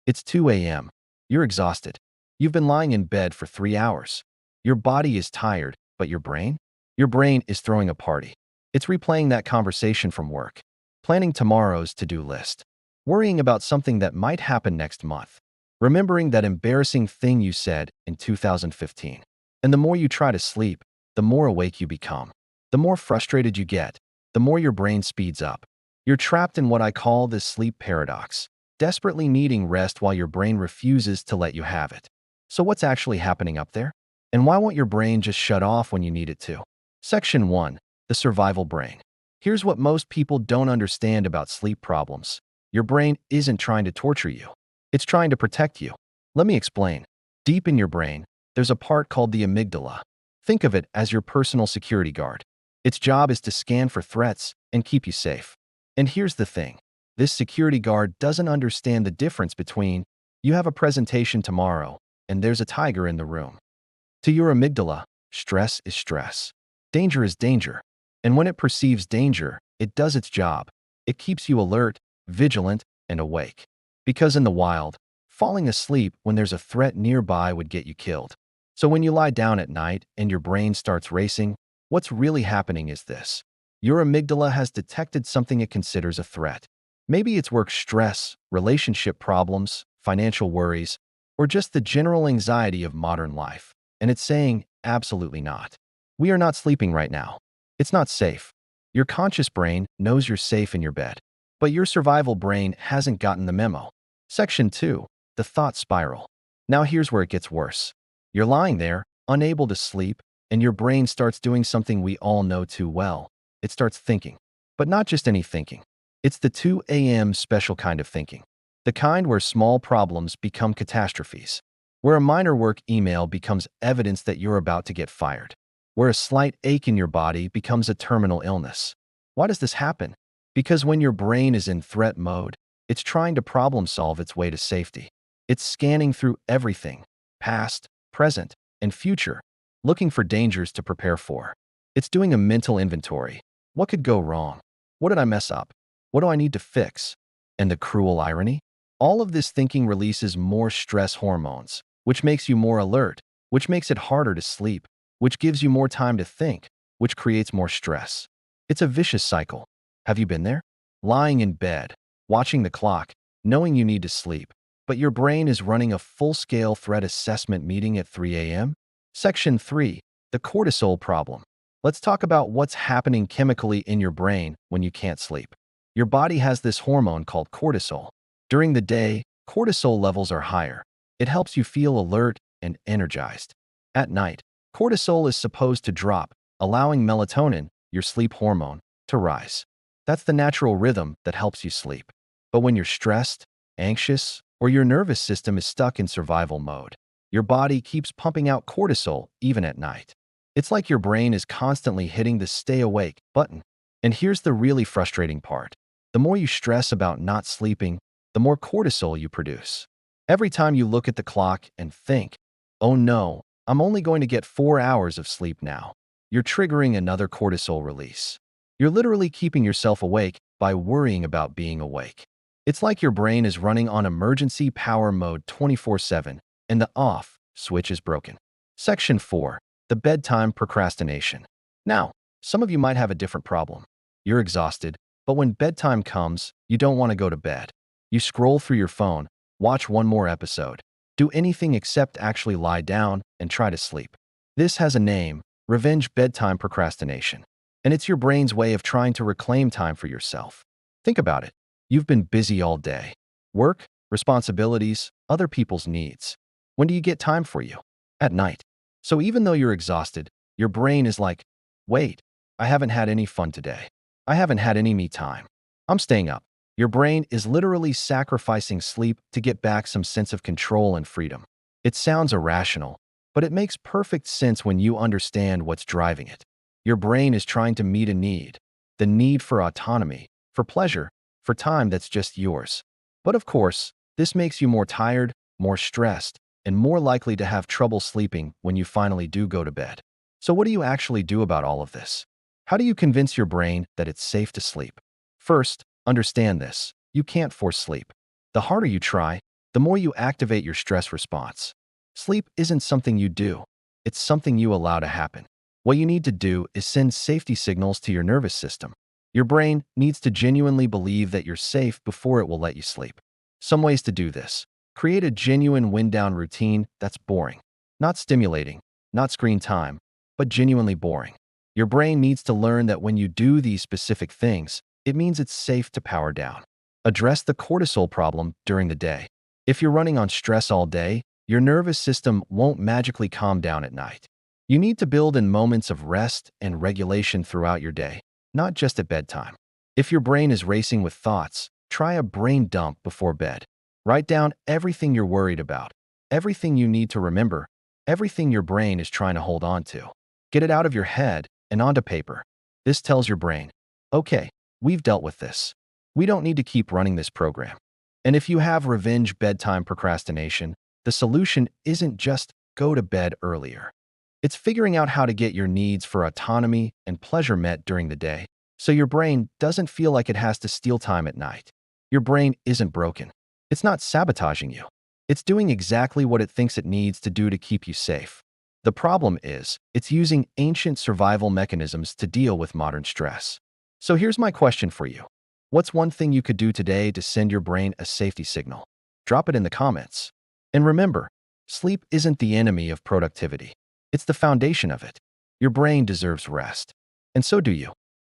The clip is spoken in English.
It's 2 a.m. You're exhausted. You've been lying in bed for 3 hours. Your body is tired, but your brain? Your brain is throwing a party. It's replaying that conversation from work, planning tomorrow's to-do list, worrying about something that might happen next month, remembering that embarrassing thing you said in 2015. And the more you try to sleep, the more awake you become. The more frustrated you get, the more your brain speeds up. You're trapped in what I call the sleep paradox, desperately needing rest while your brain refuses to let you have it. So what's actually happening up there? And why won't your brain just shut off when you need it to? Section 1. The survival brain. Here's what most people don't understand about sleep problems. Your brain isn't trying to torture you. It's trying to protect you. Let me explain. Deep in your brain, there's a part called the amygdala. Think of it as your personal security guard. Its job is to scan for threats and keep you safe. And here's the thing. This security guard doesn't understand the difference between you have a presentation tomorrow and there's a tiger in the room. To your amygdala, stress is stress. Danger is danger. And when it perceives danger, it does its job. It keeps you alert, vigilant, and awake. Because in the wild, falling asleep when there's a threat nearby would get you killed. So when you lie down at night and your brain starts racing, what's really happening is this. Your amygdala has detected something it considers a threat. Maybe it's work stress, relationship problems, financial worries, or just the general anxiety of modern life. And it's saying, absolutely not. We are not sleeping right now. It's not safe. Your conscious brain knows you're safe in your bed, but your survival brain hasn't gotten the memo. Section 2. The thought spiral. Now here's where it gets worse. You're lying there, unable to sleep, and your brain starts doing something we all know too well. It starts thinking. But not just any thinking. It's the 2 a.m. special kind of thinking. The kind where small problems become catastrophes. Where a minor work email becomes evidence that you're about to get fired. Where a slight ache in your body becomes a terminal illness. Why does this happen? Because when your brain is in threat mode, it's trying to problem solve its way to safety. It's scanning through everything, past, present, and future, looking for dangers to prepare for. It's doing a mental inventory. What could go wrong? What did I mess up? What do I need to fix? And the cruel irony? All of this thinking releases more stress hormones, which makes you more alert, which makes it harder to sleep, which gives you more time to think, which creates more stress. It's a vicious cycle. Have you been there? Lying in bed, watching the clock, knowing you need to sleep, but your brain is running a full-scale threat assessment meeting at 3 a.m.? Section 3. The cortisol problem. Let's talk about what's happening chemically in your brain when you can't sleep. Your body has this hormone called cortisol. During the day, cortisol levels are higher. It helps you feel alert and energized. At night, cortisol is supposed to drop, allowing melatonin, your sleep hormone, to rise. That's the natural rhythm that helps you sleep. But when you're stressed, anxious, or your nervous system is stuck in survival mode, your body keeps pumping out cortisol even at night. It's like your brain is constantly hitting the stay awake button. And here's the really frustrating part. The more you stress about not sleeping, the more cortisol you produce. Every time you look at the clock and think, oh no, I'm only going to get 4 hours of sleep now, you're triggering another cortisol release. You're literally keeping yourself awake by worrying about being awake. It's like your brain is running on emergency power mode 24/7 and the off switch is broken. Section 4. The bedtime procrastination. Now, some of you might have a different problem. You're exhausted, but when bedtime comes, you don't want to go to bed. You scroll through your phone, watch one more episode, do anything except actually lie down and try to sleep. This has a name, revenge bedtime procrastination. And it's your brain's way of trying to reclaim time for yourself. Think about it. You've been busy all day. Work, responsibilities, other people's needs. When do you get time for you? At night. So even though you're exhausted, your brain is like, wait, I haven't had any fun today. I haven't had any me time. I'm staying up. Your brain is literally sacrificing sleep to get back some sense of control and freedom. It sounds irrational, but it makes perfect sense when you understand what's driving it. Your brain is trying to meet a need, the need for autonomy, for pleasure, for time that's just yours. But of course, this makes you more tired, more stressed, and more likely to have trouble sleeping when you finally do go to bed. So what do you actually do about all of this? How do you convince your brain that it's safe to sleep? First, understand this. You can't force sleep. The harder you try, the more you activate your stress response. Sleep isn't something you do, it's something you allow to happen. What you need to do is send safety signals to your nervous system. Your brain needs to genuinely believe that you're safe before it will let you sleep. Some ways to do this: create a genuine wind-down routine that's boring, not stimulating, not screen time, but genuinely boring. Your brain needs to learn that when you do these specific things, it means it's safe to power down. Address the cortisol problem during the day. If you're running on stress all day, your nervous system won't magically calm down at night. You need to build in moments of rest and regulation throughout your day, not just at bedtime. If your brain is racing with thoughts, try a brain dump before bed. Write down everything you're worried about, everything you need to remember, everything your brain is trying to hold on to. Get it out of your head and onto paper. This tells your brain, okay, we've dealt with this. We don't need to keep running this program. And if you have revenge bedtime procrastination, the solution isn't just go to bed earlier. It's figuring out how to get your needs for autonomy and pleasure met during the day, so your brain doesn't feel like it has to steal time at night. Your brain isn't broken. It's not sabotaging you. It's doing exactly what it thinks it needs to do to keep you safe. The problem is, it's using ancient survival mechanisms to deal with modern stress. So here's my question for you. What's one thing you could do today to send your brain a safety signal? Drop it in the comments. And remember, sleep isn't the enemy of productivity. It's the foundation of it. Your brain deserves rest. And so do you.